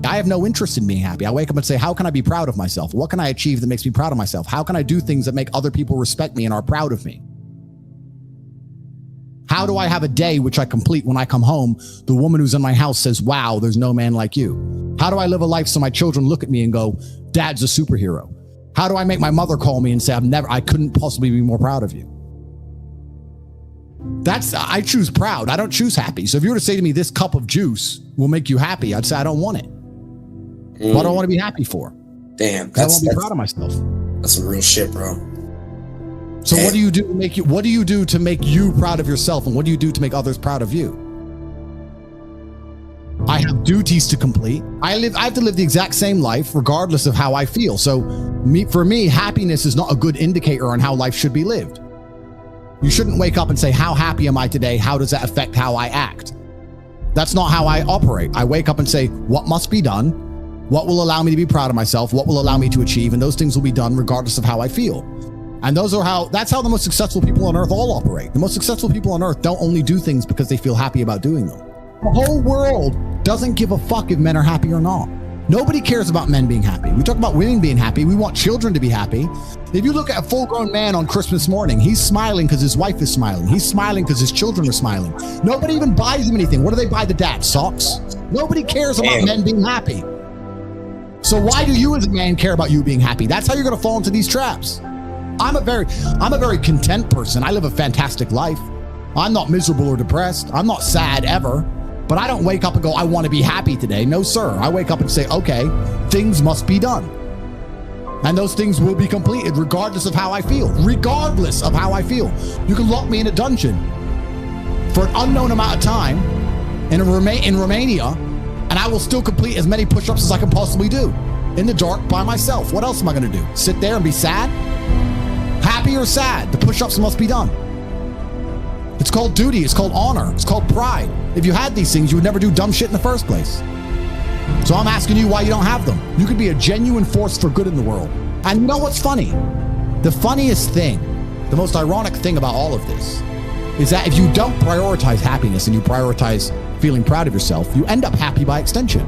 I have no interest in being happy. I wake up and say, how can I be proud of myself? What can I achieve that makes me proud of myself? How can I do things that make other people respect me and are proud of me? How do I have a day which I complete when I come home? The woman who's in my house says, wow, there's no man like you. How do I live a life so my children look at me and go, Dad's a superhero? How do I make my mother call me and say, I couldn't possibly be more proud of you? I choose proud. I don't choose happy. So if you were to say to me, this cup of juice will make you happy, I'd say, I don't want it. What do I want to be happy for? Damn. I want to be proud of myself. That's some real shit, bro. So what do you do to make you proud of yourself? And what do you do to make others proud of you? I have duties to complete. I have to live the exact same life regardless of how I feel. So for me, happiness is not a good indicator on how life should be lived. You shouldn't wake up and say, how happy am I today? How does that affect how I act? That's not how I operate. I wake up and say, what must be done? What will allow me to be proud of myself? What will allow me to achieve? And those things will be done regardless of how I feel. And that's how the most successful people on earth all operate. The most successful people on earth don't only do things because they feel happy about doing them. The whole world doesn't give a fuck if men are happy or not. Nobody cares about men being happy. We talk about women being happy. We want children to be happy. If you look at a full-grown man on Christmas morning, he's smiling because his wife is smiling. He's smiling because his children are smiling. Nobody even buys him anything. What do they buy the dad? Socks? Nobody cares about men being happy. So why do you as a man care about you being happy? That's how you're going to fall into these traps. I'm a very content person. I live a fantastic life. I'm not miserable or depressed. I'm not sad ever. But I don't wake up and go, I want to be happy today. No, sir. I wake up and say, okay, things must be done. And those things will be completed regardless of how I feel. Regardless of how I feel. You can lock me in a dungeon for an unknown amount of time in Romania, and I will still complete as many push-ups as I can possibly do in the dark by myself. What else am I going to do? Sit there and be sad? Happy or sad? The push-ups must be done. It's called duty. It's called honor. It's called pride. If you had these things, you would never do dumb shit in the first place. So I'm asking you why you don't have them. You could be a genuine force for good in the world. And you know what's funny? The funniest thing, the most ironic thing about all of this is that if you don't prioritize happiness and you prioritize feeling proud of yourself, you end up happy by extension.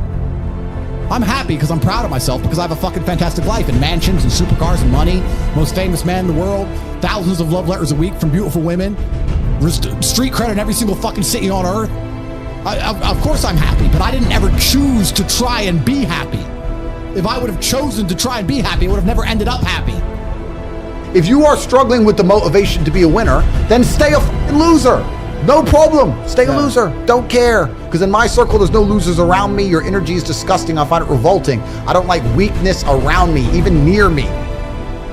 I'm happy because I'm proud of myself because I have a fucking fantastic life and mansions and supercars and money, most famous man in the world, thousands of love letters a week from beautiful women, street credit in every single fucking city on earth. Of course I'm happy, but I didn't ever choose to try and be happy. If I would have chosen to try and be happy, I would have never ended up happy. If you are struggling with the motivation to be a winner, then stay a fucking loser. No problem. Stay a loser. Don't care. Because in my circle, there's no losers around me. Your energy is disgusting. I find it revolting. I don't like weakness around me, even near me.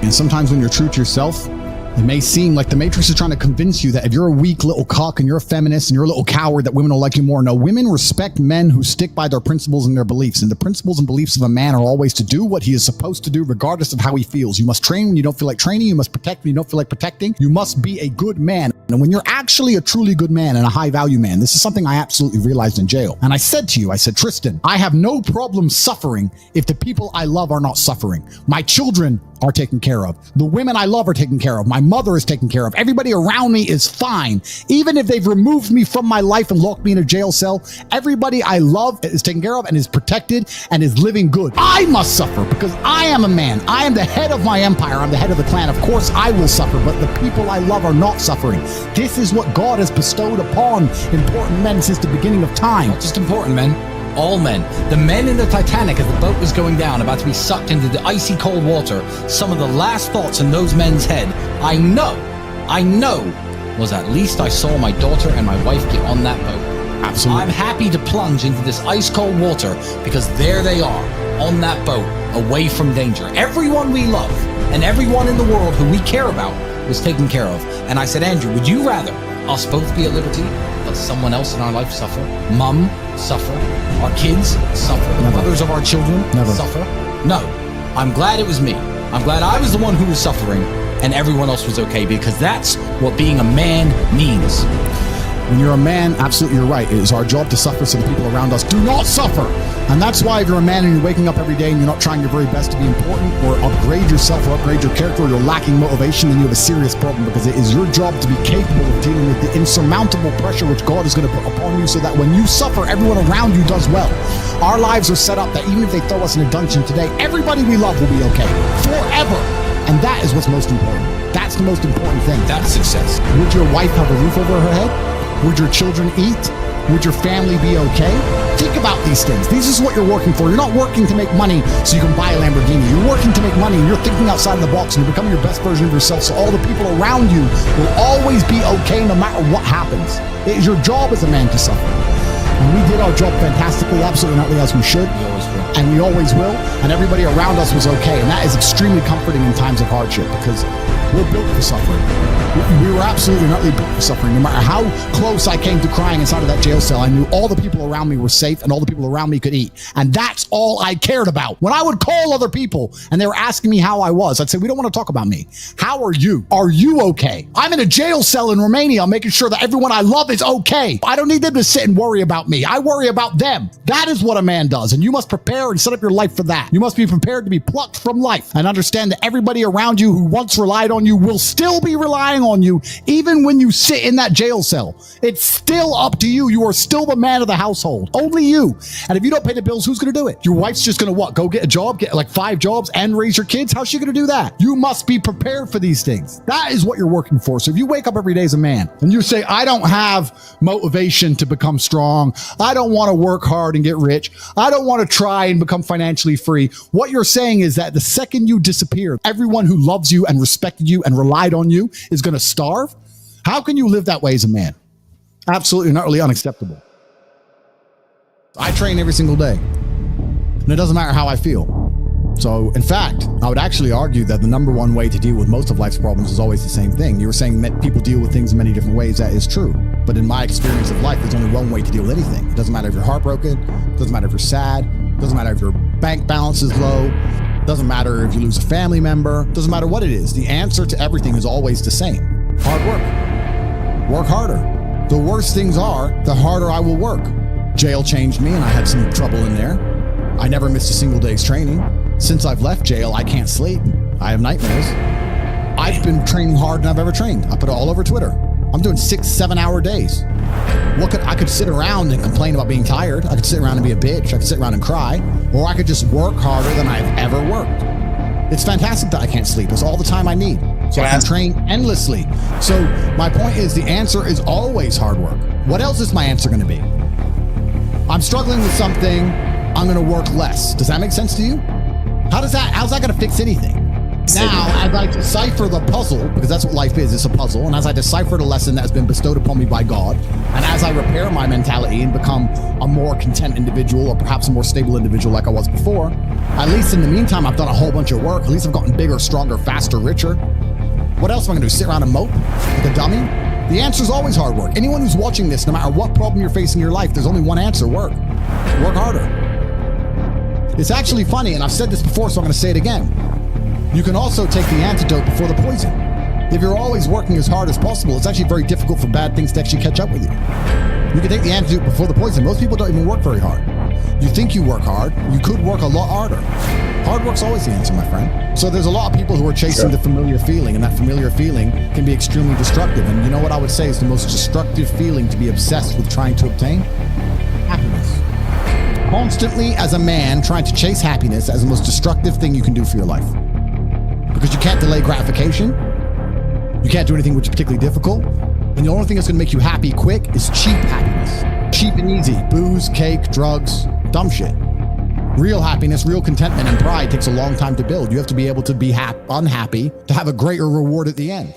And sometimes when you're true to yourself, it may seem like the Matrix is trying to convince you that if you're a weak little cock and you're a feminist and you're a little coward, that women will like you more. No, women respect men who stick by their principles and their beliefs. And the principles and beliefs of a man are always to do what he is supposed to do, regardless of how he feels. You must train when you don't feel like training. You must protect when you don't feel like protecting. You must be a good man. And when you're actually a truly good man and a high value man, this is something I absolutely realized in jail. And I said to you, I said, Tristan, I have no problem suffering if the people I love are not suffering. My children are taken care of. The women I love are taken care of. My mother is taken care of. Everybody around me is fine. Even if they've removed me from my life and locked me in a jail cell, everybody I love is taken care of and is protected and is living good. I must suffer because I am a man. I am the head of my empire. I'm the head of the clan. Of course I will suffer, but the people I love are not suffering. This is what God has bestowed upon important men since the beginning of time. Not just important men. All men. The men in the Titanic as the boat was going down, about to be sucked into the icy cold water, some of the last thoughts in those men's head, I know, was at least I saw my daughter and my wife get on that boat. Absolutely. I'm happy to plunge into this ice cold water because there they are, on that boat, away from danger. Everyone we love and everyone in the world who we care about was taken care of. And I said, Andrew, would you rather us both be at liberty, but someone else in our life suffer? Mum suffer, our kids suffer, the mothers of our children suffer? No, I'm glad it was me. I'm glad I was the one who was suffering and everyone else was okay, because that's what being a man means. When you're a man, absolutely you're right. It is our job to suffer so the people around us do not suffer. And that's why if you're a man and you're waking up every day and you're not trying your very best to be important or upgrade yourself or upgrade your character, or you're lacking motivation, then you have a serious problem, because it is your job to be capable of dealing with the insurmountable pressure which God is going to put upon you, so that when you suffer, everyone around you does well. Our lives are set up that even if they throw us in a dungeon today, everybody we love will be okay forever. And that is what's most important. That's the most important thing. That's success. Would your wife have a roof over her head? Would your children eat? Would your family be okay? Think about these things. This is what you're working for. You're not working to make money so you can buy a Lamborghini. You're working to make money, and you're thinking outside the box, and you're becoming your best version of yourself, so all the people around you will always be okay no matter what happens. It is your job as a man to suffer. And we did our job fantastically, absolutely not as we should. We always will. And we always will. And everybody around us was okay. And that is extremely comforting in times of hardship, because we're built for suffering. We were absolutely not built for suffering. No matter how close I came to crying inside of that jail cell, I knew all the people around me were safe and all the people around me could eat. And that's all I cared about. When I would call other people and they were asking me how I was, I'd say, we don't want to talk about me. How are you? Are you okay? I'm in a jail cell in Romania, making sure that everyone I love is okay. I don't need them to sit and worry about me. I worry about them. That is what a man does. And you must prepare and set up your life for that. You must be prepared to be plucked from life and understand that everybody around you who once relied on you will still be relying on you, even when you sit in that jail cell. It's still up to you. You are still the man of the household. Only you. And if you don't pay the bills, who's going to do it? Your wife's just going to what? Go get a job, get like 5 jobs and raise your kids? How's she going to do that? You must be prepared for these things. That is what you're working for. So if you wake up every day as a man and you say, I don't have motivation to become strong, I don't want to work hard and get rich, I don't want to try and become financially free, what you're saying is that the second you disappear, everyone who loves you and respected you and relied on you is going to starve. How can you live that way as a man? Absolutely not, really unacceptable. I train every single day, and it doesn't matter how I feel. So, in fact, I would actually argue that the number one way to deal with most of life's problems is always the same thing. You were saying that people deal with things in many different ways. That is true. But in my experience of life, there's only one way to deal with anything. It doesn't matter if you're heartbroken. It doesn't matter if you're sad. It doesn't matter if your bank balance is low. It doesn't matter if you lose a family member. It doesn't matter what it is. The answer to everything is always the same. Hard work. Work harder. The worse things are, the harder I will work. Jail changed me, and I had some trouble in there. I never missed a single day's training. Since I've left jail, I can't sleep. I have nightmares. I've been training harder than I've ever trained. I put it all over Twitter. I'm doing 6-7 hour days. I could sit around and complain about being tired. I could sit around and be a bitch. I could sit around and cry. Or I could just work harder than I've ever worked. It's fantastic that I can't sleep. It's all the time I need. So I can train endlessly. So my point is, the answer is always hard work. What else is my answer going to be? I'm struggling with something. I'm going to work less. Does that make sense to you? How's that going to fix anything? Now, as I decipher the puzzle, because that's what life is, it's a puzzle, and as I decipher the lesson that has been bestowed upon me by God, and as I repair my mentality and become a more content individual, or perhaps a more stable individual like I was before, at least in the meantime, I've done a whole bunch of work. At least I've gotten bigger, stronger, faster, richer. What else am I going to do? Sit around and mope like a dummy? The answer is always hard work. Anyone who's watching this, no matter what problem you're facing in your life, there's only one answer: work. Work harder. It's actually funny, and I've said this before, so I'm going to say it again. You can also take the antidote before the poison. If you're always working as hard as possible, it's actually very difficult for bad things to actually catch up with you. You can take the antidote before the poison. Most people don't even work very hard. You think you work hard, you could work a lot harder. Hard work's always the answer, my friend. So there's a lot of people who are chasing the familiar feeling, and that familiar feeling can be extremely destructive. And you know what I would say is the most destructive feeling to be obsessed with trying to obtain? Happiness. Constantly, as a man, trying to chase happiness as the most destructive thing you can do for your life. Because you can't delay gratification. You can't do anything which is particularly difficult. And the only thing that's going to make you happy quick is cheap happiness. Cheap and easy. Booze, cake, drugs, dumb shit. Real happiness, real contentment, and pride takes a long time to build. You have to be able to be unhappy to have a greater reward at the end.